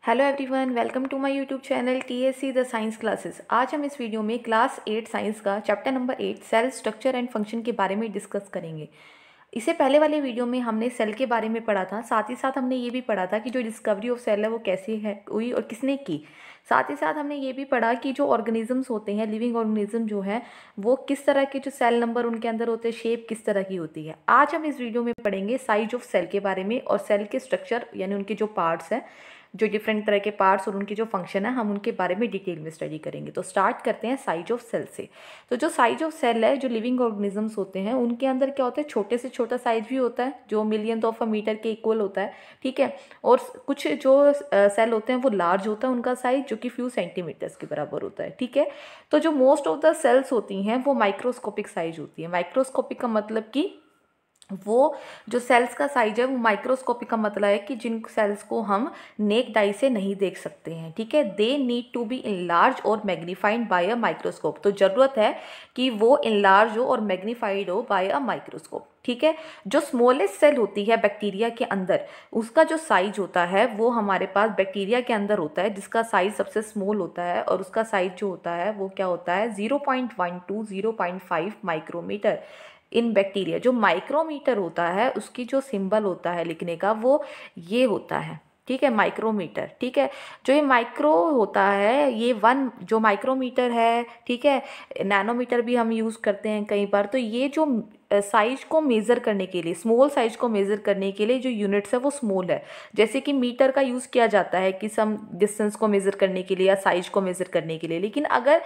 Hello everyone, welcome to my YouTube channel TSC the science classes. आज हम इस वीडियो में क्लास 8 साइंस का chapter number 8 cell structure and function के बारे में डिस्कस करेंगे। इससे पहले वाले वीडियो में हमने सेल के बारे में पढ़ा था, साथ ही साथ हमने ये भी पढ़ा था कि जो डिस्कवरी ऑफ सेल है वो कैसे है हुई और किसने की। साथ ही साथ हमने ये भी पढ़ा कि जो ऑर्गेनिजम्स होते हैं, लिविंग ऑर्गेनिज्म जो है, वो किस तरह के जो सेल नंबर उनके अंदर होते हैं, शेप किस तरह की होती है। आज हम इस वीडियो में पढ़ेंगे साइज ऑफ सेल के बारे में और सेल के स्ट्रक्चर यानी उनके जो पार्ट्स हैं, जो डिफरेंट तरह के पार्ट्स और उनके जो फंक्शन है, हम उनके बारे में डिटेल में स्टडी करेंगे। तो स्टार्ट करते हैं साइज ऑफ सेल से। तो जो साइज ऑफ सेल है, जो लिविंग ऑर्गेनिजम्स होते हैं, उनके अंदर क्या होता है, छोटे से छोटा साइज भी होता है जो मिलियन ऑफ अ मीटर के इक्वल होता है, ठीक है। और कुछ जो सेल होते हैं वो लार्ज होता है उनका साइज, जो कि फ्यू सेंटीमीटर्स के बराबर होता है, ठीक है। तो जो मोस्ट ऑफ द सेल्स होती हैं वो माइक्रोस्कोपिक साइज होती है। माइक्रोस्कोपिक का मतलब कि वो जो सेल्स का साइज है वो माइक्रोस्कोपिक का मतलब है कि जिन सेल्स को हम नेक्ड आई से नहीं देख सकते हैं, ठीक है। They need to be enlarge और मैग्नीफाइड बाय अ माइक्रोस्कोप। तो ज़रूरत है कि वो इनलार्ज हो और मैग्नीफाइड हो बाय अ माइक्रोस्कोप, ठीक है। जो स्मॉलेस्ट सेल होती है बैक्टीरिया के अंदर, उसका जो साइज होता है वो हमारे पास बैक्टीरिया के अंदर होता है, जिसका साइज सबसे स्मॉल होता है और उसका साइज जो होता है वो क्या होता है, 0.1 to 0.5 माइक्रोमीटर इन बैक्टीरिया। जो माइक्रोमीटर होता है उसकी जो सिंबल होता है लिखने का वो ये होता है, ठीक है, माइक्रोमीटर, ठीक है। जो ये माइक्रो होता है, ये वन जो माइक्रोमीटर है, ठीक है, नैनोमीटर भी हम यूज़ करते हैं कई बार। तो ये जो साइज को मेज़र करने के लिए, स्मॉल साइज को मेज़र करने के लिए जो यूनिट्स है वो स्मॉल है। जैसे कि मीटर का यूज़ किया जाता है कि सम डिस्टेंस को मेज़र करने के लिए या साइज को मेज़र करने के लिए, लेकिन अगर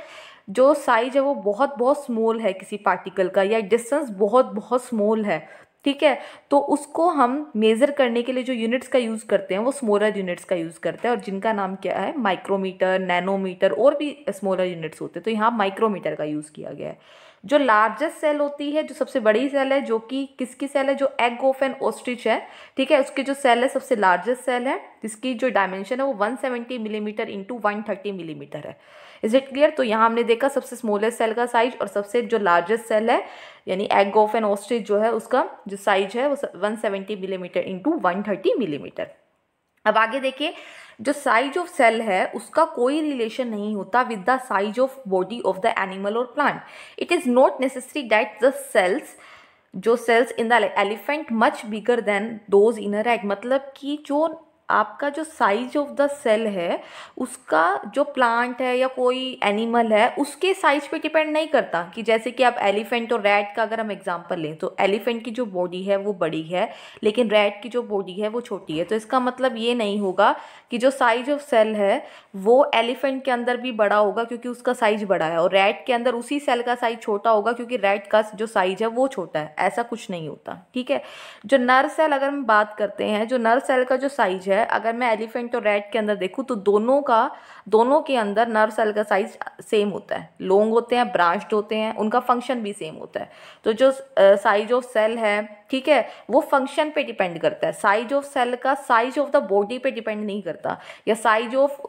जो साइज है वो बहुत बहुत स्मॉल है किसी पार्टिकल का, या डिस्टेंस बहुत बहुत स्मॉल है, ठीक है, तो उसको हम मेज़र करने के लिए जो यूनिट्स का यूज़ करते हैं वो स्मॉलर यूनिट्स का यूज़ करते हैं, और जिनका नाम क्या है, माइक्रोमीटर, नैनोमीटर और भी स्मॉलर यूनिट्स होते हैं। तो यहाँ माइक्रोमीटर का यूज़ किया गया है। जो लार्जेस्ट सेल होती है, जो सबसे बड़ी सेल है, जो कि किसकी सेल है, जो एग ऑफ एन ऑस्ट्रिच है, ठीक है, उसकी जो सेल है सबसे लार्जेस्ट सेल है, जिसकी जो डायमेंशन है वो 170 मिलीमीटर इंटू 130 मिलीमीटर है। Is it clear? तो यहाँ हमने देखा सबसे स्मॉलेस्ट सेल का साइज और सबसे जो लार्जेस्ट सेल है यानी एग ऑफ एन ऑस्ट्रिच जो है, उसका जो साइज है वो 170 मिलीमीटर इंटू 130 मिलीमीटर। अब आगे देखिए, जो साइज ऑफ सेल है उसका कोई रिलेशन नहीं होता with the size of body of the animal और plant. It is not necessary that the cells जो cells in the elephant much bigger than those in a rat. मतलब कि जो आपका जो साइज ऑफ द सेल है उसका जो प्लांट है या कोई एनिमल है उसके साइज पे डिपेंड नहीं करता। कि जैसे कि आप एलिफेंट और रैट का अगर हम एग्जांपल लें, तो एलिफेंट की जो बॉडी है वो बड़ी है लेकिन रैट की जो बॉडी है वो छोटी है। तो इसका मतलब ये नहीं होगा कि जो साइज ऑफ सेल है वो एलिफेंट के अंदर भी बड़ा होगा क्योंकि उसका साइज बड़ा है, और रैट के अंदर उसी सेल का साइज छोटा होगा क्योंकि रैट का जो साइज है वो छोटा है। ऐसा कुछ नहीं होता, ठीक है। जो नर सेल अगर हम बात करते हैं, जो नर सेल का जो साइज है, अगर मैं एलिफेंट और रैट के अंदर देखूं तो दोनों के अंदर नर सेल का साइज सेम होता है। लॉन्ग होते हैं, ब्रांच्ड होते हैं, उनका फंक्शन भी सेम होता है। तो जो साइज ऑफ सेल है, ठीक है, वो फंक्शन पे डिपेंड करता है। साइज ऑफ सेल का साइज ऑफ द बॉडी पे डिपेंड नहीं करता, या साइज ऑफ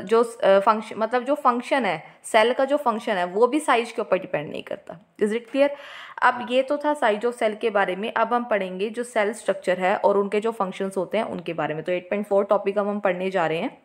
जो फंक्शन मतलब जो फंक्शन है सेल का, जो फंक्शन है वो भी साइज के ऊपर डिपेंड नहीं करता। Is it clear? अब ये तो था साइज ऑफ सेल के बारे में। अब हम पढ़ेंगे जो सेल स्ट्रक्चर है और उनके जो फंक्शंस होते हैं उनके बारे में। तो 8.4 टॉपिक अब हम पढ़ने जा रहे हैं।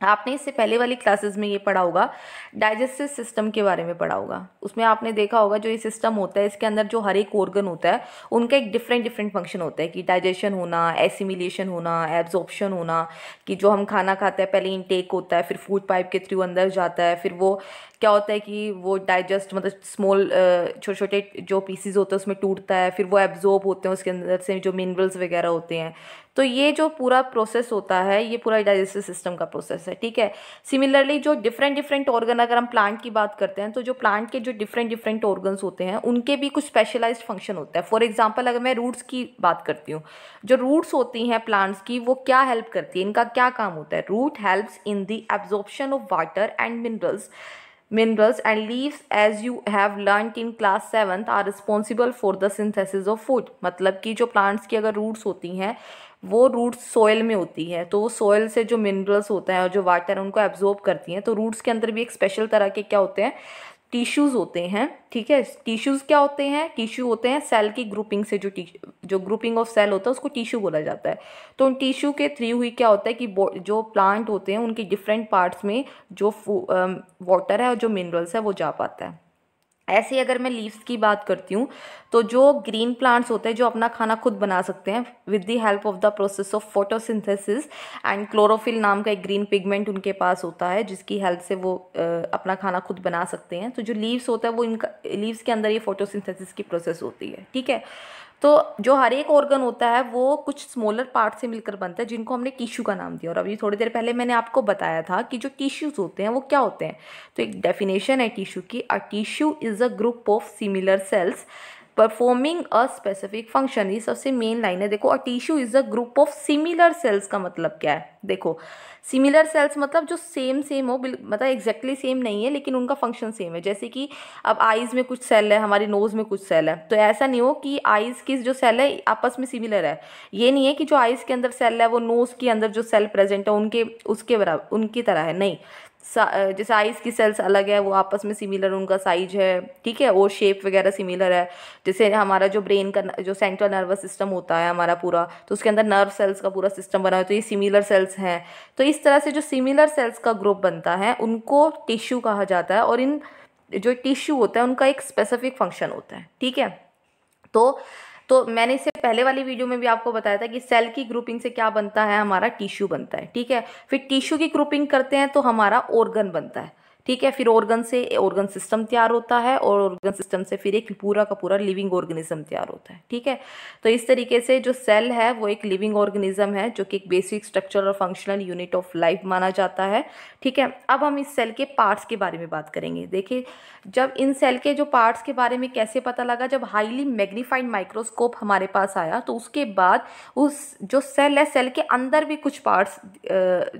आपने इससे पहले वाली क्लासेस में ये पढ़ा होगा, डाइजेस्टिव सिस्टम के बारे में पढ़ा होगा। उसमें आपने देखा होगा जो ये सिस्टम होता है इसके अंदर जो हर एक ऑर्गन होता है उनका एक डिफरेंट फंक्शन होता है, कि डाइजेशन होना, एसिमिलेशन होना, एब्जॉर्प्शन होना, कि जो हम खाना खाते हैं पहले इनटेक होता है, फिर फूड पाइप के थ्रू अंदर जाता है, फिर वो क्या होता है कि वो डाइजेस्ट मतलब स्मॉल छोटे छोटे जो पीसीज होते हैं उसमें टूटता है, फिर वो एब्जॉर्ब होते हैं उसके अंदर से जो मिनरल्स वगैरह होते हैं। तो ये जो पूरा प्रोसेस होता है ये पूरा डाइजेस्टिव सिस्टम का प्रोसेस है, ठीक है। सिमिलरली जो डिफरेंट ऑर्गन, अगर हम प्लांट की बात करते हैं तो जो प्लांट के जो डिफरेंट ऑर्गन्स होते हैं उनके भी कुछ स्पेशलाइज्ड फंक्शन होता है। फॉर एग्जांपल अगर मैं रूट्स की बात करती हूँ, जो रूट्स होती हैं प्लांट्स की वो क्या हेल्प करती है, इनका क्या काम होता है। Root helps in the absorption of water and minerals and leaves, as you have learnt in class 7th, are responsible for the synthesis of food। मतलब कि जो प्लांट्स की अगर रूट्स होती हैं वो रूट्स सोयल में होती है, तो वो सोयल से जो मिनरल्स होता है और जो वाटर है उनको एब्जॉर्ब करती हैं। तो रूट्स के अंदर भी एक स्पेशल तरह के क्या होते हैं, टिश्यूज़ होते हैं, ठीक है। टिश्यूज़ क्या होते हैं? टिश्यू होते हैं सेल की ग्रुपिंग से, जो ग्रुपिंग ऑफ सेल होता है उसको टिश्यू बोला जाता है। तो उन टिश्यू के थ्रू ही क्या होता है कि जो प्लांट होते हैं उनके डिफरेंट पार्ट्स में जो वाटर है और जो मिनरल्स है वो जा पाता है। ऐसे अगर मैं लीव्स की बात करती हूँ तो जो ग्रीन प्लांट्स होते हैं जो अपना खाना खुद बना सकते हैं with the help of the process of photosynthesis and chlorophyll नाम का एक ग्रीन पिगमेंट उनके पास होता है जिसकी हेल्प से वो अपना खाना खुद बना सकते हैं। तो जो लीव्स होता है वो इनका लीव्स के अंदर ये फोटोसिंथेसिस की प्रोसेस होती है, ठीक है। तो जो हर एक ऑर्गन होता है वो कुछ स्मॉलर पार्ट से मिलकर बनता है जिनको हमने टिश्यू का नाम दिया। और अभी थोड़ी देर पहले मैंने आपको बताया था कि जो टिश्यूज होते हैं वो क्या होते हैं। तो एक डेफिनेशन है टिश्यू की, a tissue is a group of similar sales performing a specific function. ये सबसे मेन लाइन है। देखो, a tissue is a group of similar sales का मतलब क्या है? देखो, सिमिलर सेल्स मतलब जो सेम हो, मतलब एग्जैक्टली सेम नहीं है लेकिन उनका फंक्शन सेम है। जैसे कि अब आईज में कुछ सेल है, हमारी नोज में कुछ सेल है, तो ऐसा नहीं हो कि आईज की जो सेल है आपस में सिमिलर है। ये नहीं है कि जो आईज के अंदर सेल है वो नोज के अंदर जो सेल प्रेजेंट है उनके उसके बराबर उनकी तरह है, नहीं। जैसे आइज की सेल्स अलग है, वो आपस में सिमिलर उनका साइज है, ठीक है, और शेप वगैरह सिमिलर है। जैसे हमारा जो ब्रेन का जो सेंट्रल नर्वस सिस्टम होता है हमारा पूरा, तो उसके अंदर नर्व सेल्स का पूरा सिस्टम बना है, तो ये सिमिलर सेल्स हैं। तो इस तरह से जो सिमिलर सेल्स का ग्रुप बनता है उनको टिश्यू कहा जाता है। और इन जो टिश्यू होता है उनका एक स्पेसिफिक फंक्शन होता है, ठीक है। तो मैंने इससे पहले वाली वीडियो में भी आपको बताया था कि सेल की ग्रुपिंग से क्या बनता है, हमारा टिश्यू बनता है, ठीक है। फिर टिश्यू की ग्रुपिंग करते हैं तो हमारा ऑर्गन बनता है, ठीक है। फिर ऑर्गन से ऑर्गन सिस्टम तैयार होता है और ऑर्गन सिस्टम से फिर एक पूरा का पूरा लिविंग ऑर्गेनिज्म तैयार होता है, ठीक है। तो इस तरीके से जो सेल है वो एक लिविंग ऑर्गेनिज्म है जो कि एक बेसिक स्ट्रक्चर और फंक्शनल यूनिट ऑफ लाइफ माना जाता है, ठीक है। अब हम इस सेल के पार्ट्स के बारे में बात करेंगे। देखिए, जब इन सेल के जो पार्ट्स के बारे में कैसे पता लगा, जब हाईली मैग्नीफाइड माइक्रोस्कोप हमारे पास आया तो उसके बाद उस जो सेल है, सेल के अंदर भी कुछ पार्ट्स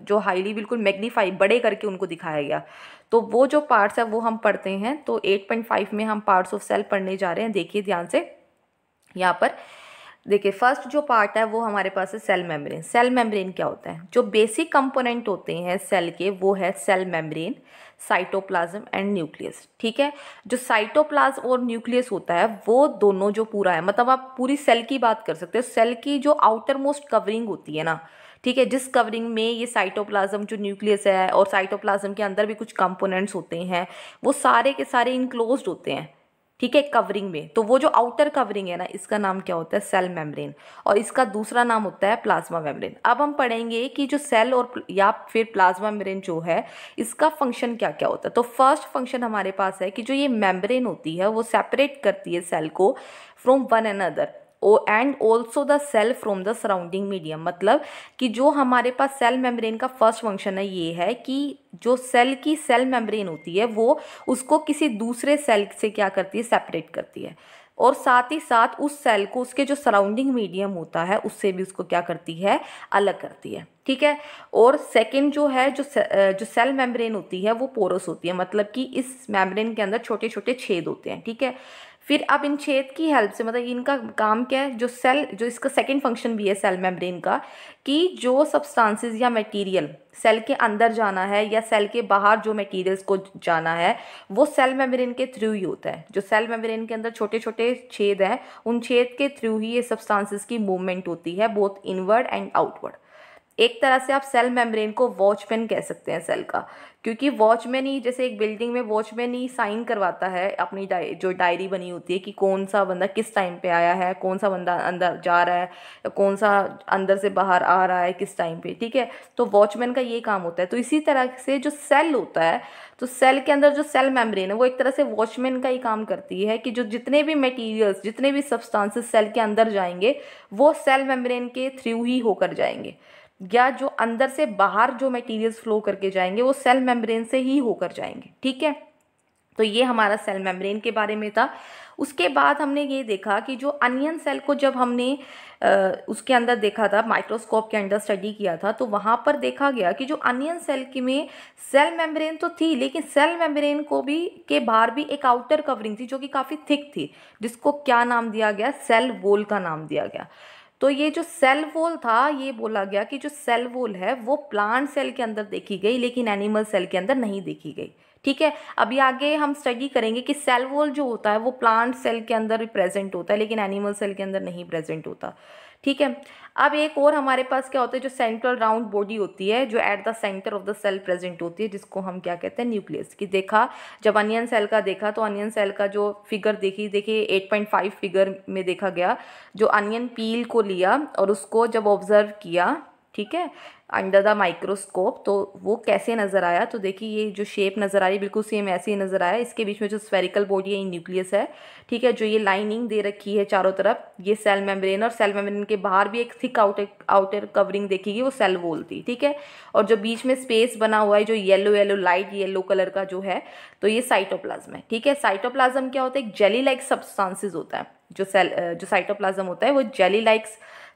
जो हाईली बिल्कुल मैग्नीफाइड बड़े करके उनको दिखाया गया। तो वो जो पार्ट्स है वो हम पढ़ते हैं। तो 8.5 में हम पार्ट्स ऑफ सेल पढ़ने जा रहे हैं। देखिए ध्यान से, यहाँ पर देखिए, फर्स्ट जो पार्ट है वो हमारे पास है सेल मेम्ब्रेन। सेल मेम्ब्रेन क्या होता है? जो बेसिक कंपोनेंट होते हैं सेल के वो है cell membrane, cytoplasm and nucleus, ठीक है। जो साइटोप्लाज्म और न्यूक्लियस होता है वो दोनों जो पूरा है, मतलब आप पूरी सेल की बात कर सकते हो। सेल की जो आउटर मोस्ट कवरिंग होती है ना, ठीक है, जिस कवरिंग में ये साइटोप्लाज्म जो न्यूक्लियस है और साइटोप्लाज्म के अंदर भी कुछ कंपोनेंट्स होते हैं वो सारे के सारे इनक्लोज्ड होते हैं, ठीक है, कवरिंग में। तो वो जो आउटर कवरिंग है ना, इसका नाम क्या होता है? Cell membrane. और इसका दूसरा नाम होता है प्लाज्मा मेम्ब्रेन। अब हम पढ़ेंगे कि जो सेल और या फिर प्लाज्मा मेम्ब्रेन जो है इसका फंक्शन क्या क्या होता है। तो फर्स्ट फंक्शन हमारे पास है कि जो ये मेम्ब्रेन होती है वो सेपरेट करती है सेल को from one another and also the cell from the surrounding medium. मतलब कि जो हमारे पास सेल मेम्ब्रेन का फर्स्ट फंक्शन है ये है कि जो सेल की सेल मेम्ब्रेन होती है वो उसको किसी दूसरे सेल से क्या करती है? सेपरेट करती है। और साथ ही साथ उस सेल को उसके जो सराउंडिंग मीडियम होता है उससे भी उसको क्या करती है? अलग करती है, ठीक है। और सेकंड जो है, जो सेल मेम्ब्रेन होती है वो पोरस होती है, मतलब कि इस मेम्ब्रेन के अंदर छोटे छोटे छेद होते हैं, ठीक है। फिर अब इन छेद की हेल्प से, मतलब इनका काम क्या है, जो इसका सेकंड फंक्शन भी है सेल मेम्ब्रेन का, कि जो सब्सटेंसेस या मटेरियल सेल के अंदर जाना है या सेल के बाहर जो मटेरियल्स को जाना है वो सेल मेम्ब्रेन के थ्रू ही होता है। जो सेल मेम्ब्रेन के अंदर छोटे छोटे छेद हैं उन छेद के थ्रू ही ये सब्सटेंसेस की मूवमेंट होती है, बोथ इनवर्ड एंड आउटवर्ड। एक तरह से आप सेल मेम्ब्रेन को वॉचमैन कह सकते हैं सेल का, क्योंकि वॉचमैन ही, जैसे एक बिल्डिंग में वॉचमैन ही साइन करवाता है अपनी जो डायरी बनी होती है कि कौन सा बंदा किस टाइम पे आया है, कौन सा बंदा अंदर जा रहा है या कौन सा अंदर से बाहर आ रहा है किस टाइम पे, ठीक है। तो वॉचमैन का ये काम होता है। तो इसी तरह से जो सेल होता है, तो सेल के अंदर जो सेल मेम्ब्रेन है वो एक तरह से वॉचमैन का ही काम करती है कि जो जितने भी मटेरियल्स, जितने भी सब्सटेंसेस सेल के अंदर जाएंगे वो सेल मेम्ब्रेन के थ्रू ही होकर जाएंगे, या जो अंदर से बाहर जो मटेरियल्स फ्लो करके जाएंगे वो सेल मेम्ब्रेन से ही होकर जाएंगे, ठीक है। तो ये हमारा सेल मेम्ब्रेन के बारे में था। उसके बाद हमने ये देखा कि जो अनियन सेल को जब हमने उसके अंदर देखा था, माइक्रोस्कोप के अंदर स्टडी किया था, तो वहाँ पर देखा गया कि जो अनियन सेल की में सेल मेम्ब्रेन तो थी लेकिन सेल मेम्ब्रेन को भी के बाहर भी एक आउटर कवरिंग थी जो कि काफ़ी थिक थी, जिसको क्या नाम दिया गया? सेल वॉल का नाम दिया गया। तो ये जो सेल वॉल था, ये बोला गया कि जो सेल वॉल है वो प्लांट सेल के अंदर देखी गई लेकिन एनिमल सेल के अंदर नहीं देखी गई, ठीक है। अभी आगे हम स्टडी करेंगे कि सेल वॉल जो होता है वो प्लांट सेल के अंदर प्रेजेंट होता है लेकिन एनिमल सेल के अंदर नहीं प्रेजेंट होता, ठीक है। अब एक और हमारे पास क्या होता है, जो सेंट्रल राउंड बॉडी होती है जो at the centre of the cell present होती है, जिसको हम क्या कहते हैं, न्यूक्लियस। की देखा जब अनियन सेल का देखा तो अनियन सेल का जो फिगर देखिए 8.5 फिगर में देखा गया, जो अनियन पील को लिया और उसको जब ऑब्जर्व किया, ठीक है, अंडर द माइक्रोस्कोप, तो वो कैसे नज़र आया। तो देखिए ये जो शेप नज़र आ रही है बिल्कुल सेम ऐसे ही नज़र आया। इसके बीच में जो स्फेरिकल बॉडी है ये न्यूक्लियस है, ठीक है। जो ये लाइनिंग दे रखी है चारों तरफ ये सेल मेम्ब्रेन, और सेल मेम्ब्रेन के बाहर भी एक थिक आउटर कवरिंग देखिएगी वो सेल वॉल थी, ठीक है। और जो बीच में स्पेस बना हुआ है जो येलो लाइट येलो कलर का जो है, तो ये साइटोप्लाज्म है, ठीक है। साइटोप्लाज्म क्या होता है, एक जेली लाइक सब्सटेंसेस होता है। जो साइटोप्लाज्म होता है वो जेली लाइक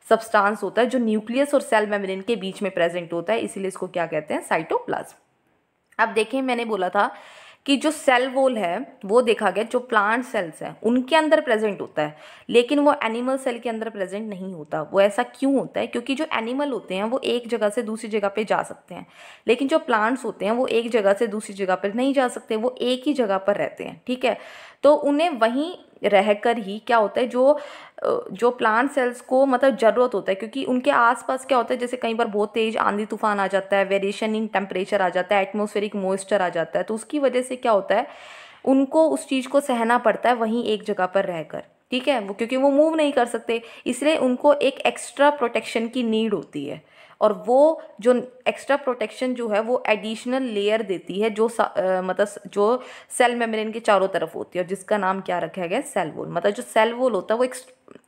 सब्सटेंस होता है जो न्यूक्लियस और सेल मेम्ब्रेन के बीच में प्रेजेंट होता है, इसीलिए इसको क्या कहते हैं, साइटोप्लाज्म। अब देखें मैंने बोला था कि जो सेल वॉल है वो देखा गया जो प्लांट सेल्स हैं उनके अंदर प्रेजेंट होता है लेकिन वो एनिमल सेल के अंदर प्रेजेंट नहीं होता। वो ऐसा क्यों होता है, क्योंकि जो एनिमल होते हैं वो एक जगह से दूसरी जगह पे जा सकते हैं लेकिन जो प्लांट्स होते हैं वो एक जगह से दूसरी जगह पर नहीं जा सकते, वो एक ही जगह पर रहते हैं, ठीक है। तो उन्हें वहीं रहकर ही क्या होता है, जो प्लांट सेल्स को मतलब ज़रूरत होता है, क्योंकि उनके आसपास क्या होता है, जैसे कई बार बहुत तेज आंधी तूफान आ जाता है, वेरिएशन इन टेम्परेचर आ जाता है, एटमॉस्फेरिक मॉइस्चर आ जाता है, तो उसकी वजह से क्या होता है उनको उस चीज़ को सहना पड़ता है वहीं एक जगह पर रहकर, ठीक है। वो क्योंकि वो मूव नहीं कर सकते इसलिए उनको एक एक्स्ट्रा प्रोटेक्शन की नीड होती है, और वो जो एक्स्ट्रा प्रोटेक्शन जो है वो एडिशनल लेयर देती है जो मतलब जो सेल मेम्ब्रेन के चारों तरफ होती है, और जिसका नाम क्या रखा गया है, सेल वॉल। मतलब जो सेल वॉल होता है वो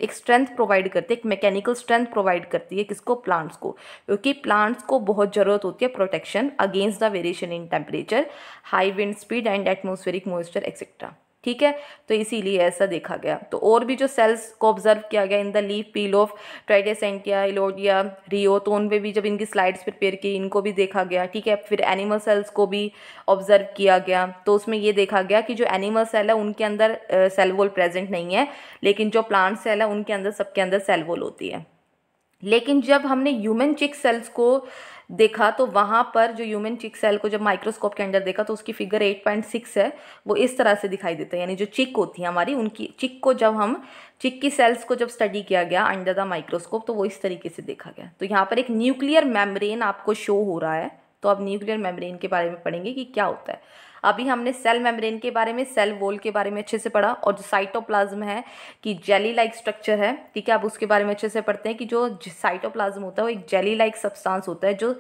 एक स्ट्रेंथ प्रोवाइड करती है, एक मैकेनिकल स्ट्रेंथ प्रोवाइड करती है, किसको, प्लांट्स को, क्योंकि प्लांट्स को बहुत ज़रूरत होती है protection against the variation in temperature, high wind speed and atmospheric moisture etcetera, ठीक है। तो इसीलिए ऐसा देखा गया। तो और भी जो सेल्स को ऑब्जर्व किया गया in the leaf peel of Tradescantia, Elodea, Rhoeo, तो उन पे भी जब इनकी स्लाइड्स प्रिपेयर की इनको भी देखा गया, ठीक है। फिर एनिमल सेल्स को भी ऑब्जर्व किया गया, तो उसमें ये देखा गया कि जो एनिमल सेल है उनके अंदर सेल वॉल प्रेजेंट नहीं है लेकिन जो प्लांट सेल है उनके अंदर सबके अंदर सेल वॉल होती है। लेकिन जब हमने ह्यूमन चिक सेल्स को देखा तो वहाँ पर जो ह्यूमन चिक सेल को जब माइक्रोस्कोप के अंदर देखा तो उसकी फिगर 8.6 है, वो इस तरह से दिखाई देता है। यानी जो चिक होती है हमारी, उनकी चिक को जब हम चिक की सेल्स को जब स्टडी किया गया अंडर द माइक्रोस्कोप तो वो इस तरीके से देखा गया। तो यहाँ पर एक न्यूक्लियर मेम्ब्रेन आपको शो हो रहा है, तो अब न्यूक्लियर मेम्ब्रेन के बारे में पढ़ेंगे कि क्या होता है। अभी हमने सेल मेम्ब्रेन के बारे में, सेल वॉल के बारे में अच्छे से पढ़ा, और जो साइटोप्लाज्म है कि जेली लाइक स्ट्रक्चर है, ठीक है, अब उसके बारे में अच्छे से पढ़ते हैं कि जो साइटोप्लाज्म होता है वो एक जेली लाइक सब्सटेंस होता है जो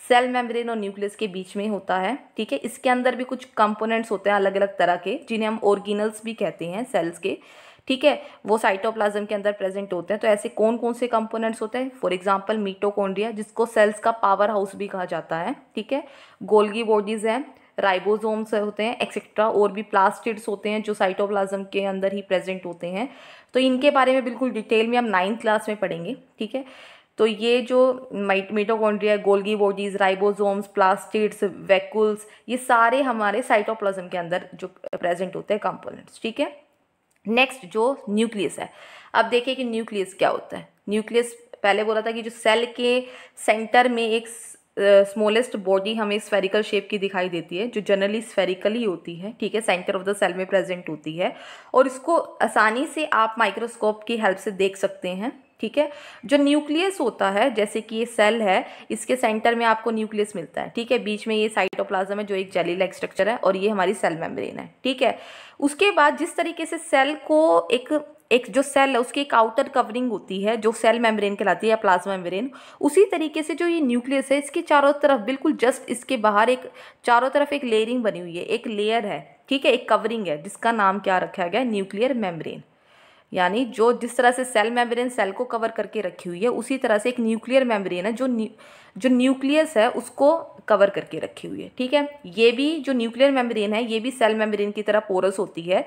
सेल मेम्ब्रेन और न्यूक्लियस के बीच में होता है, ठीक है। इसके अंदर भी कुछ कंपोनेंट्स होते हैं अलग अलग तरह के जिन्हें हम ऑर्गेनल्स भी कहते हैं सेल्स के, ठीक है, वो साइटोप्लाज्म के अंदर प्रेजेंट होते हैं। तो ऐसे कौन कौन से कंपोनेंट्स होते हैं, फॉर एग्जांपल मिटोकॉन्ड्रिया जिसको सेल्स का पावर हाउस भी कहा जाता है, ठीक है, गोल्गी बॉडीज हैं, राइबोसोम्स होते हैं एक्सेट्रा, और भी प्लास्टिड्स होते हैं जो साइटोप्लाज्म के अंदर ही प्रेजेंट होते हैं। तो इनके बारे में बिल्कुल डिटेल में हम 9th क्लास में पढ़ेंगे, ठीक है। तो ये जो mitochondria, Golgi bodies, ribosomes, plastids, vacuoles, ये सारे हमारे साइटोप्लाज्म के अंदर जो प्रेजेंट होते हैं कंपोनेंट्स, ठीक है। नेक्स्ट जो न्यूक्लियस है, अब देखिए कि न्यूक्लियस क्या होता है। न्यूक्लियस पहले बोला था कि जो सेल के सेंटर में एक स्मॉलेस्ट बॉडी हमें स्फेरिकल शेप की दिखाई देती है जो जनरली स्फेरिकल ही होती है, ठीक है, सेंटर ऑफ द सेल में प्रेजेंट होती है, और इसको आसानी से आप माइक्रोस्कोप की हेल्प से देख सकते हैं, ठीक है। जो न्यूक्लियस होता है, जैसे कि ये सेल है, इसके सेंटर में आपको न्यूक्लियस मिलता है, ठीक है, बीच में ये साइटोप्लाज्म है जो एक जेली लाइक स्ट्रक्चर है, और ये हमारी सेल मेम्ब्रेन है, ठीक है। उसके बाद जिस तरीके से सेल को एक जो सेल है उसकी एक आउटर कवरिंग होती है जो सेल मेम्ब्रेन कहलाती है या प्लाज्मा मेम्ब्रेन, उसी तरीके से जो ये न्यूक्लियस है इसके चारों तरफ बिल्कुल जस्ट इसके बाहर एक चारों तरफ एक लेयरिंग बनी हुई है, एक लेयर है, ठीक है, एक कवरिंग है जिसका नाम क्या रखा गया, न्यूक्लियर मेम्ब्रेन। यानी जो जिस तरह से सेल मेम्ब्रेन सेल को कवर करके रखी हुई है उसी तरह से एक न्यूक्लियर मेम्ब्रेन है जो न्यूक्लियस है उसको कवर करके रखी हुई है, ठीक है। ये भी जो न्यूक्लियर मेम्ब्रेन है ये भी सेल मेम्ब्रेन की तरह पोरस होती है,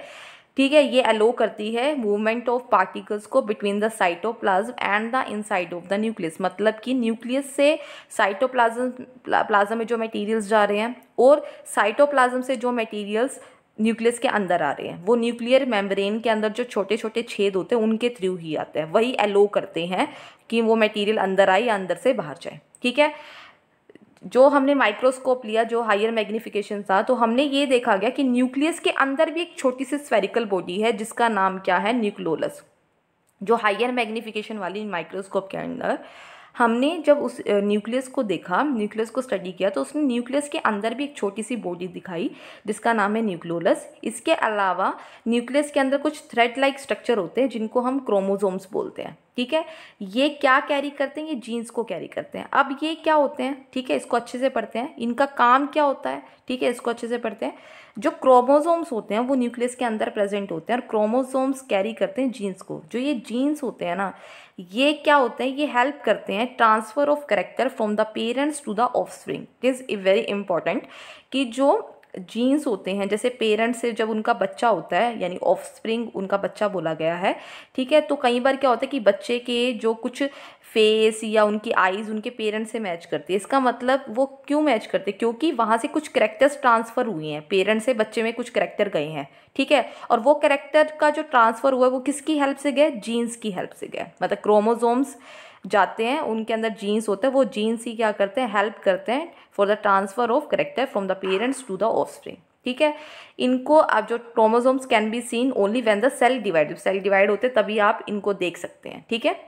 ठीक है। ये अलो करती है मूवमेंट ऑफ पार्टिकल्स को between the cytoplasm and the inside of the nucleus, मतलब कि न्यूक्लियस से साइटोप्लाज्म में जो मटेरियल्स जा रहे हैं और साइटोप्लाज्म से जो मटेरियल्स न्यूक्लियस के अंदर आ रहे हैं वो न्यूक्लियर मेम्ब्रेन के अंदर जो छोटे छोटे छेद होते हैं उनके थ्रू ही आते हैं, वही अलो करते हैं कि वो मटेरियल अंदर आए या अंदर से बाहर जाए, ठीक है। जो हमने माइक्रोस्कोप लिया, जो हायर मैग्नीफिकेशन था, तो हमने ये देखा गया कि न्यूक्लियस के अंदर भी एक छोटी सी स्फेरिकल बॉडी है जिसका नाम क्या है, न्यूक्लियोलस। जो हायर मैग्नीफिकेशन वाली माइक्रोस्कोप के अंदर हमने जब उस न्यूक्लियस को देखा, न्यूक्लियस को स्टडी किया, तो उसने न्यूक्लियस के अंदर भी एक छोटी सी बॉडी दिखाई जिसका नाम है न्यूक्लियोलस। इसके अलावा न्यूक्लियस के अंदर कुछ थ्रेड लाइक स्ट्रक्चर होते हैं जिनको हम क्रोमोसोम्स बोलते हैं, ठीक है। ये क्या कैरी करते हैं, ये जीन्स को कैरी करते हैं। अब ये क्या होते हैं, ठीक है, इसको अच्छे से पढ़ते हैं, इनका काम क्या होता है, ठीक है, इसको अच्छे से पढ़ते हैं। जो क्रोमोसोम्स होते हैं वो न्यूक्लियस के अंदर प्रेजेंट होते हैं और क्रोमोसोम्स कैरी करते हैं जीन्स को। जो ये जीन्स होते हैं ना, ये क्या होते हैं, ये हेल्प करते हैं transfer of character from the parents to the offspring. It is very important कि जो जीन्स होते हैं, जैसे पेरेंट्स से जब उनका बच्चा होता है, यानी ऑफस्प्रिंग उनका बच्चा बोला गया है, ठीक है, तो कई बार क्या होता है कि बच्चे के जो कुछ फेस या उनकी आईज़ उनके पेरेंट्स से मैच करती है। इसका मतलब वो क्यों मैच करते हैं, क्योंकि वहाँ से कुछ कैरेक्टर्स ट्रांसफ़र हुए हैं, पेरेंट्स से बच्चे में कुछ कैरेक्टर गए हैं, ठीक है। और वो कैरेक्टर का जो ट्रांसफ़र हुआ है वो किसकी हेल्प से गया, जीन्स की हेल्प से गया। मतलब क्रोमोसोम्स जाते हैं, उनके अंदर जीन्स होते हैं, वो जीन्स ही क्या करते हैं, हेल्प करते हैं for the transfer of character from the parents to the offspring, ठीक है। इनको अब जो chromosomes can be seen only when the cell divide होते हैं, तभी आप इनको देख सकते हैं, ठीक है।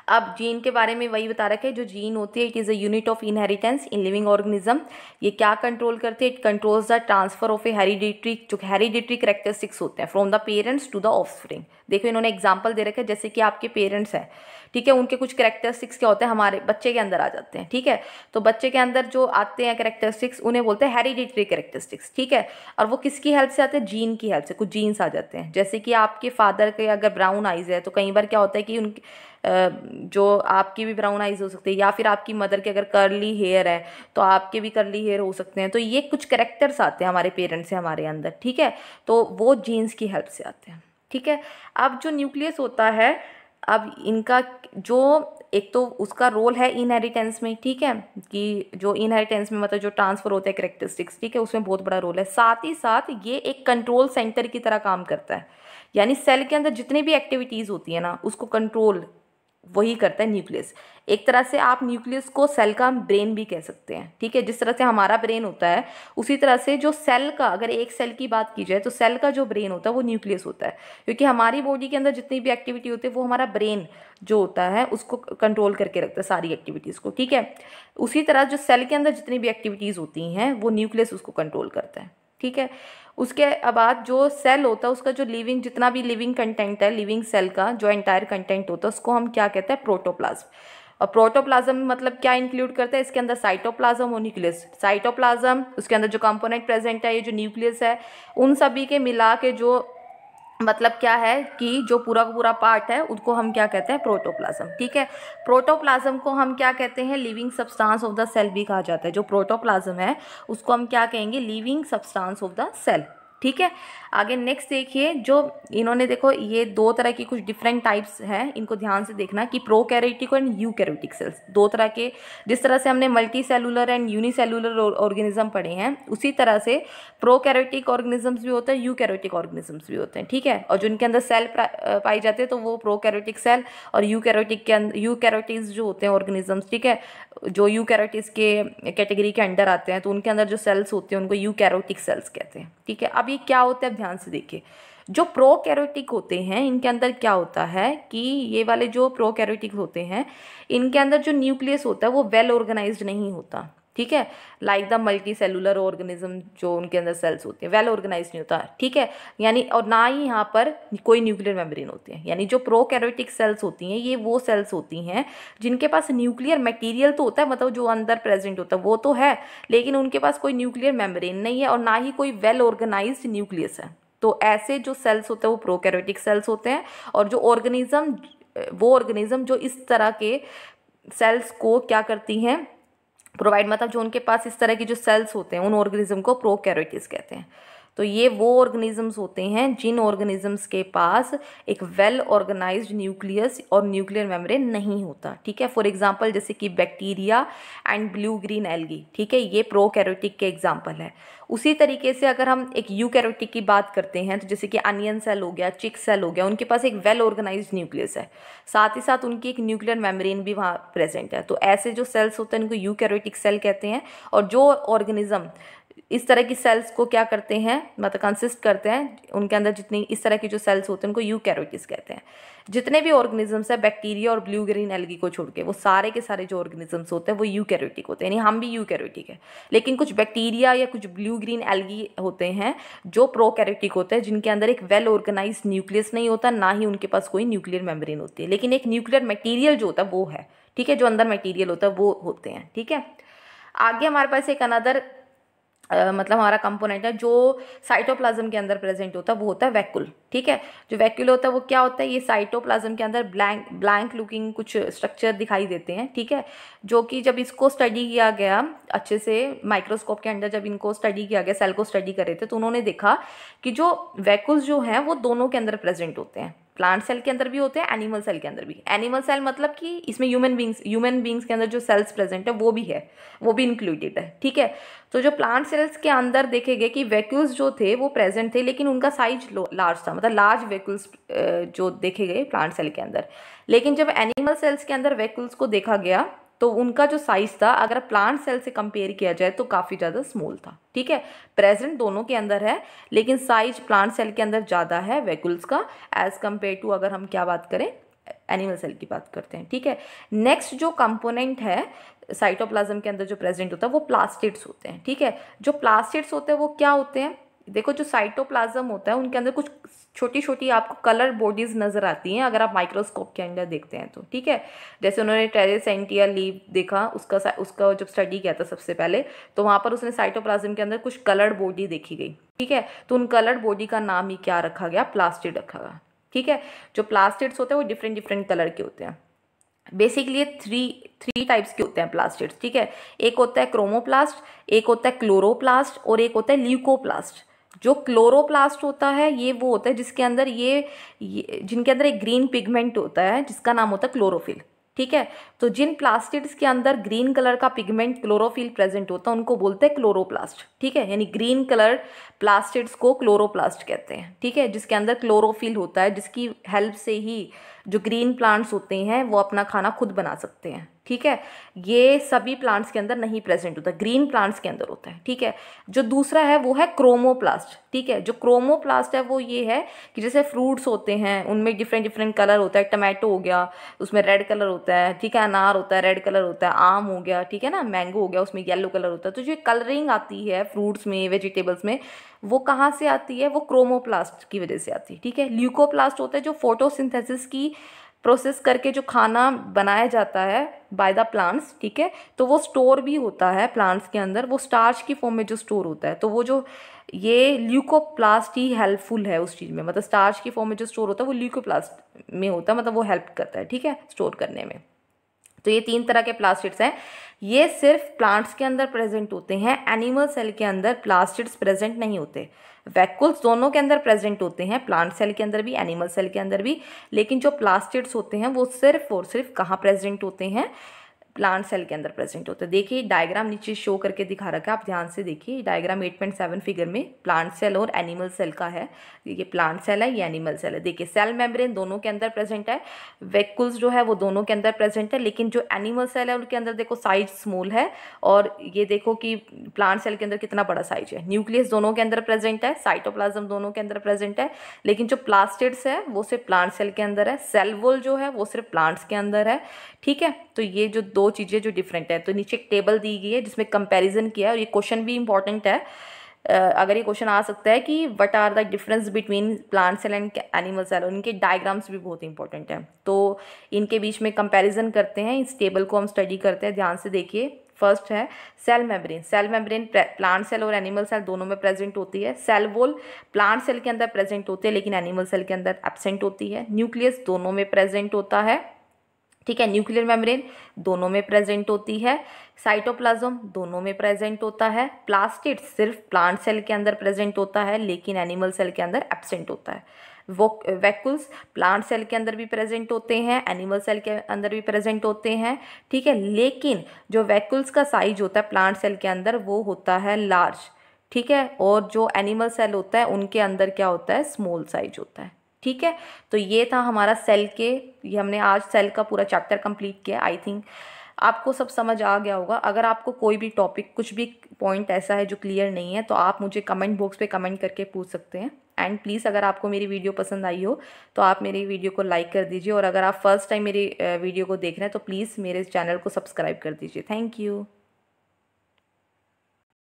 अब जीन के बारे में वही बता रखा है, जो जीन होती है it is a unit of inheritance in living organism. ये क्या कंट्रोल करते हैं, it controls the transfer of a hereditary characteristics होते हैं from the parents to the offspring. देखो इन्होंने एग्जांपल दे रखा है, जैसे कि आपके पेरेंट्स हैं, ठीक है, उनके कुछ कैरेक्टरिस्टिक्स क्या होते हैं, हमारे बच्चे के अंदर आ जाते हैं, ठीक है। तो बच्चे के अंदर जो आते हैं कैरेक्टरिस्टिक्स, उन्हें बोलते हैं हेरिडिटरी कैरेक्टरिस्टिक्स, ठीक है। और वो किसकी हेल्प से आते हैं, जीन की हेल्प से। कुछ जीन्स आ जाते हैं, जैसे कि आपके फादर के अगर ब्राउन आइज है तो कई बार क्या होता है कि उनके जो आपकी भी ब्राउन आइज हो सकते हैं, या फिर आपकी मदर के अगर कर्ली हेयर है तो आपके भी कर्ली हेयर हो सकते हैं। तो ये कुछ कैरेक्टर्स आते हैं हमारे पेरेंट्स से हमारे अंदर, ठीक है, तो वो जीन्स की हेल्प से आते हैं, ठीक है। अब जो न्यूक्लियस होता है, अब इनका जो एक तो उसका रोल है इनहेरिटेंस में, ठीक है, कि जो इनहेरिटेंस में मतलब जो ट्रांसफर होता है कैरेक्टरिस्टिक्स, ठीक है, उसमें बहुत बड़ा रोल है। साथ ही साथ ये एक कंट्रोल सेंटर की तरह काम करता है, यानी सेल के अंदर जितनी भी एक्टिविटीज़ होती है ना, उसको कंट्रोल वही करता है न्यूक्लियस। एक तरह से आप न्यूक्लियस को सेल का ब्रेन भी कह सकते हैं, ठीक है। जिस तरह से हमारा ब्रेन होता है, उसी तरह से जो सेल का, अगर एक सेल की बात की जाए तो सेल का जो ब्रेन होता है वो न्यूक्लियस होता है, क्योंकि हमारी बॉडी के अंदर जितनी भी एक्टिविटी होती है वो हमारा ब्रेन जो होता है उसको कंट्रोल करके रखता है, सारी एक्टिविटीज़ को, ठीक है। उसी तरह जो सेल के अंदर जितनी भी एक्टिविटीज़ होती हैं वो न्यूक्लियस उसको कंट्रोल करता है, ठीक है। उसके बाद जो सेल होता है, उसका जो लिविंग, जितना भी लिविंग कंटेंट है, लिविंग सेल का जो एंटायर कंटेंट होता है, उसको हम क्या कहते हैं, प्रोटोप्लाज्म। और प्रोटोप्लाज्म मतलब क्या इंक्लूड करता है, इसके अंदर साइटोप्लाज्म और न्यूक्लियस। साइटोप्लाज्म, उसके अंदर जो कंपोनेंट प्रेजेंट है, ये जो न्यूक्लियस है, उन सभी के मिला के जो मतलब क्या है कि जो पूरा का पूरा पार्ट है उसको हम क्या कहते हैं, प्रोटोप्लाज्म, ठीक है। प्रोटोप्लाज्म को हम क्या कहते हैं, living substance of the cell भी कहा जाता है। जो प्रोटोप्लाज्म है उसको हम क्या कहेंगे, living substance of the cell, ठीक है। आगे नेक्स्ट देखिए, जो इन्होंने देखो ये दो तरह की कुछ डिफरेंट टाइप्स हैं, इनको ध्यान से देखना कि प्रोकैरियोटिक एंड यूकैरियोटिक सेल्स, दो तरह के। जिस तरह से हमने multi cellular and unicellular organism पढ़े हैं, उसी तरह से प्रोकैरियोटिक ऑर्गेनिजम्स भी होते हैं, यूकैरियोटिक ऑर्गेनिजम्स भी होते हैं, ठीक है। और जिनके अंदर सेल पाई जाते हैं तो वो प्रोकैरियोटिक सेल, और यूकैरियोटिक के अंदर यूकैरियोटिक्स जो होते हैं ऑर्गेनिजम्स, ठीक है, जो यूकैरियोटिक्स के कैटेगरी के अंडर आते हैं, तो उनके अंदर जो सेल्स होते हैं उनको यूकैरियोटिक सेल्स कहते हैं, ठीक है। अब ये क्या होता है, ध्यान से देखिए। जो प्रोकैरियोटिक होते हैं इनके अंदर क्या होता है कि ये वाले जो प्रोकैरियोटिक होते हैं इनके अंदर जो न्यूक्लियस होता है वो वेल ऑर्गेनाइज्ड नहीं होता, ठीक है। Like the multi cellular organism, जो उनके अंदर सेल्स होते हैं वेल ऑर्गेनाइज नहीं होता, ठीक है। यानी और ना ही यहाँ पर कोई न्यूक्लियर मेम्ब्रेन होती है। यानी जो प्रोकैरियोटिक सेल्स होती हैं ये वो सेल्स होती हैं जिनके पास न्यूक्लियर मटेरियल तो होता है, मतलब जो अंदर प्रेजेंट होता है वो तो है, लेकिन उनके पास कोई न्यूक्लियर मेम्ब्रेन नहीं है और ना ही कोई वेल ऑर्गेनाइज्ड न्यूक्लियस है। तो ऐसे जो सेल्स होते हैं वो प्रोकैरियोटिक सेल्स होते हैं। और जो ऑर्गेनिज्म, वो ऑर्गेनिज्म जो इस तरह के सेल्स को क्या करती हैं, प्रोवाइड, मतलब जो उनके पास इस तरह की जो सेल्स होते हैं उन ऑर्गेनिज्म को प्रोकैरियोटिक्स कहते हैं। तो ये वो ऑर्गेनिजम्स होते हैं जिन ऑर्गेनिजम्स के पास एक वेल ऑर्गेनाइज्ड न्यूक्लियस और न्यूक्लियर मेम्ब्रेन नहीं होता, ठीक है। फॉर एग्जांपल जैसे कि bacteria and blue green algae, ठीक है, ये प्रोकैरियोटिक के एग्जांपल है। उसी तरीके से अगर हम एक यूकैरियोटिक की बात करते हैं तो जैसे कि अनियन सेल हो गया, चिक सेल हो गया, उनके पास एक वेल ऑर्गेनाइज्ड न्यूक्लियस है, साथ ही साथ उनकी एक न्यूक्लियर मेम्ब्रेन भी वहाँ प्रेजेंट है। तो ऐसे जो सेल्स होते हैं उनको यूकैरियोटिक सेल कहते हैं। और जो ऑर्गेनिज्म इस तरह की सेल्स को क्या करते हैं, मतलब कंसिस्ट करते हैं, उनके अंदर जितनी इस तरह की जो सेल्स होते हैं उनको यूकैरियोटिक्स कहते हैं। जितने भी ऑर्गेनिजम्स है बैक्टीरिया और ब्लू ग्रीन एल्गी को छोड़ के, वो सारे के सारे जो ऑर्गेनिजम्स होते हैं वो यूकैरियोटिक होते हैं, यानी हम भी यूकैरियोटिक है। लेकिन कुछ बैक्टीरिया या कुछ ब्लू ग्रीन एल्गी होते हैं जो प्रोकैरियोटिक होते हैं, जिनके अंदर एक वेल ऑर्गेनाइज्ड न्यूक्लियस नहीं होता, ना ही उनके पास कोई न्यूक्लियर मेम्ब्रेन होती है, लेकिन एक न्यूक्लियर मटेरियल जो होता है वो है, ठीक है, जो अंदर मटेरियल होता है वो होते हैं, ठीक है। आगे हमारे पास एक अनदर मतलब हमारा कंपोनेंट है जो साइटोप्लाज्म के अंदर प्रेजेंट होता है, वो होता है वैक्यूल, ठीक है। जो वैक्यूल होता है वो क्या होता है, ये साइटोप्लाज्म के अंदर ब्लैंक लुकिंग कुछ स्ट्रक्चर दिखाई देते हैं, ठीक है, जो कि जब इसको स्टडी किया गया अच्छे से माइक्रोस्कोप के अंदर, जब इनको स्टडी किया गया, सेल को स्टडी कर रहे थे, तो उन्होंने देखा कि जो वैक्यूल्स जो हैं वो दोनों के अंदर प्रेजेंट होते हैं, प्लांट सेल के अंदर भी होते हैं, एनिमल सेल के अंदर भी। एनिमल सेल मतलब कि इसमें ह्यूमन बींग्स के अंदर जो सेल्स प्रेजेंट है वो भी है, वो भी इंक्लूडेड है, ठीक है। तो जो प्लांट सेल्स के अंदर देखे गए कि वैक्यूल्स जो थे वो प्रेजेंट थे, लेकिन उनका साइज लार्ज था, मतलब लार्ज वैक्यूल्स जो देखे गए प्लांट सेल के अंदर। लेकिन जब एनिमल सेल्स के अंदर वैक्यूल्स को देखा गया तो उनका जो साइज था अगर प्लांट सेल से कंपेयर किया जाए तो काफ़ी ज़्यादा स्मॉल था, ठीक है। प्रेजेंट दोनों के अंदर है, लेकिन साइज प्लांट सेल के अंदर ज़्यादा है वैक्यूल्स का एज कम्पेयर टू अगर हम क्या बात करें, एनिमल सेल की बात करते हैं, ठीक है। नेक्स्ट जो कंपोनेंट है साइटोप्लाज्म के अंदर जो प्रेजेंट होता है वो प्लास्टिड्स होते हैं, ठीक है। जो प्लास्टिड्स होते हैं वो क्या होते हैं, देखो जो साइटोप्लाज्म होता है उनके अंदर कुछ छोटी छोटी आपको कलर बॉडीज नजर आती हैं अगर आप माइक्रोस्कोप के अंदर देखते हैं तो, ठीक है। जैसे उन्होंने टेरेसेंटिया लीव देखा, उसका जब स्टडी किया था सबसे पहले, तो वहाँ पर उसने साइटोप्लाज्म के अंदर कुछ कलर्ड बॉडी देखी गई, ठीक है। तो उन कलर्ड बॉडी का नाम ही क्या रखा गया, प्लास्टिड रखा गया, ठीक है। जो प्लास्टिड्स होते हैं वो डिफरेंट डिफरेंट कलर के होते हैं। बेसिकली थ्री टाइप्स के होते हैं प्लास्टिड्स, ठीक है। एक होता है क्रोमोप्लास्ट, एक होता है क्लोरोप्लास्ट और एक होता है ल्यूकोप्लास्ट। जो क्लोरोप्लास्ट होता है ये वो होता है जिसके अंदर ये जिनके अंदर एक ग्रीन पिगमेंट होता है जिसका नाम होता है क्लोरोफिल, ठीक है। तो जिन प्लास्टिड्स के अंदर ग्रीन कलर का पिगमेंट क्लोरोफिल प्रेजेंट होता है उनको बोलते हैं क्लोरोप्लास्ट, ठीक है। यानी ग्रीन कलर प्लास्टिड्स को क्लोरोप्लास्ट कहते हैं, ठीक है, जिसके अंदर क्लोरोफिल होता है, जिसकी हेल्प से ही जो ग्रीन प्लांट्स होते हैं वो अपना खाना खुद बना सकते हैं, ठीक है। ये सभी प्लांट्स के अंदर नहीं प्रेजेंट होता, ग्रीन प्लांट्स के अंदर होता है, ठीक है। जो दूसरा है वो है क्रोमोप्लास्ट, ठीक है। जो क्रोमोप्लास्ट है वो ये है कि जैसे फ्रूट्स होते हैं उनमें डिफरेंट डिफरेंट कलर होता है, टमाटो हो गया उसमें रेड कलर होता है, ठीक है, अनार होता है रेड कलर होता है, आम हो गया, ठीक है ना, मैंगो हो गया उसमें येलो कलर होता है। तो जो कलरिंग आती है फ्रूट्स में, वेजिटेबल्स में, वो कहाँ से आती है, वो क्रोमोप्लास्ट की वजह से आती है, ठीक है। ल्यूकोप्लास्ट होता है जो फोटोसिंथेसिस की प्रोसेस करके जो खाना बनाया जाता है बाय द प्लांट्स, ठीक है, तो वो स्टोर भी होता है प्लांट्स के अंदर, वो स्टार्च की फॉर्म में जो स्टोर होता है। तो वो जो ये ल्यूकोप्लास्ट ही हेल्पफुल है उस चीज़ में, मतलब स्टार्च की फॉर्म में जो स्टोर होता है वो ल्यूकोप्लास्ट में होता है, मतलब वो हेल्प करता है, ठीक है, स्टोर करने में। तो ये तीन तरह के प्लास्टिड्स हैं, ये सिर्फ प्लांट्स के अंदर प्रेजेंट होते हैं, एनिमल सेल के अंदर प्लास्टिड्स प्रेजेंट नहीं होते। वैक्यूल्स दोनों के अंदर प्रेजेंट होते हैं, प्लांट सेल के अंदर भी एनिमल सेल के अंदर भी, लेकिन जो प्लास्टिड्स होते हैं वो सिर्फ और सिर्फ कहाँ प्रेजेंट होते हैं, प्लांट सेल के अंदर प्रेजेंट होते हैं। देखिए डायग्राम नीचे शो करके दिखा रखा है, आप ध्यान से देखिए डायग्राम 8.7 फिगर में प्लांट सेल और एनिमल सेल का है। ये प्लांट सेल है, ये एनिमल सेल है। देखिए सेल मेम्ब्रेन दोनों के अंदर प्रेजेंट है, वैक्यूल्स जो है वो दोनों के अंदर प्रेजेंट है, लेकिन जो एनिमल सेल है उनके अंदर देखो साइज स्मॉल है, और ये देखो कि प्लांट सेल के अंदर कितना बड़ा साइज है। न्यूक्लियस दोनों के अंदर प्रेजेंट है, साइटोप्लाज्म दोनों के अंदर प्रेजेंट है, लेकिन जो प्लास्टिड्स है वो सिर्फ प्लांट सेल के अंदर है, सेल वॉल जो है वो सिर्फ प्लांट्स के अंदर है, ठीक है। तो ये जो दो चीज़ें जो डिफरेंट है, तो नीचे एक टेबल दी गई है जिसमें कंपैरिजन किया है, और ये क्वेश्चन भी इंपॉर्टेंट है। अगर ये क्वेश्चन आ सकता है कि what are the difference between plant cell and animal cell, और इनके डायग्राम्स भी बहुत इंपॉर्टेंट है, तो इनके बीच में कंपैरिजन करते हैं, इस टेबल को हम स्टडी करते हैं, ध्यान से देखिए। फर्स्ट है cell membrane. Cell membrane plant cell और एनिमल सेल दोनों में प्रेजेंट होती है। सेल वॉल प्लांट सेल के अंदर प्रेजेंट होती है लेकिन एनिमल सेल के अंदर एब्सेंट होती है। न्यूक्लियस दोनों में प्रेजेंट होता है, ठीक है। न्यूक्लियर मेम्ब्रेन दोनों में प्रेजेंट होती है, साइटोप्लाज्म दोनों में प्रेजेंट होता है, प्लास्टिड सिर्फ प्लांट सेल के अंदर प्रेजेंट होता है लेकिन एनिमल सेल के अंदर एब्सेंट होता है। वैक्यूल्स प्लांट सेल के अंदर भी प्रेजेंट होते हैं, एनिमल सेल के अंदर भी प्रेजेंट होते हैं, ठीक है। लेकिन जो वैक्यूल्स का साइज होता है प्लांट सेल के अंदर वो होता है लार्ज, ठीक है, और जो एनिमल सेल होता है उनके अंदर क्या होता है, स्मॉल साइज होता है, ठीक है। तो ये था हमारा सेल के, ये हमने आज सेल का पूरा चैप्टर कंप्लीट किया। आई थिंक आपको सब समझ आ गया होगा। अगर आपको कोई भी टॉपिक, कुछ भी पॉइंट ऐसा है जो क्लियर नहीं है तो आप मुझे कमेंट बॉक्स पे कमेंट करके पूछ सकते हैं। एंड प्लीज़ अगर आपको मेरी वीडियो पसंद आई हो तो आप मेरी वीडियो को लाइक कर दीजिए, और अगर आप फर्स्ट टाइम मेरी वीडियो को देख रहे हैं तो प्लीज़ मेरे चैनल को सब्सक्राइब कर दीजिए। Thank you.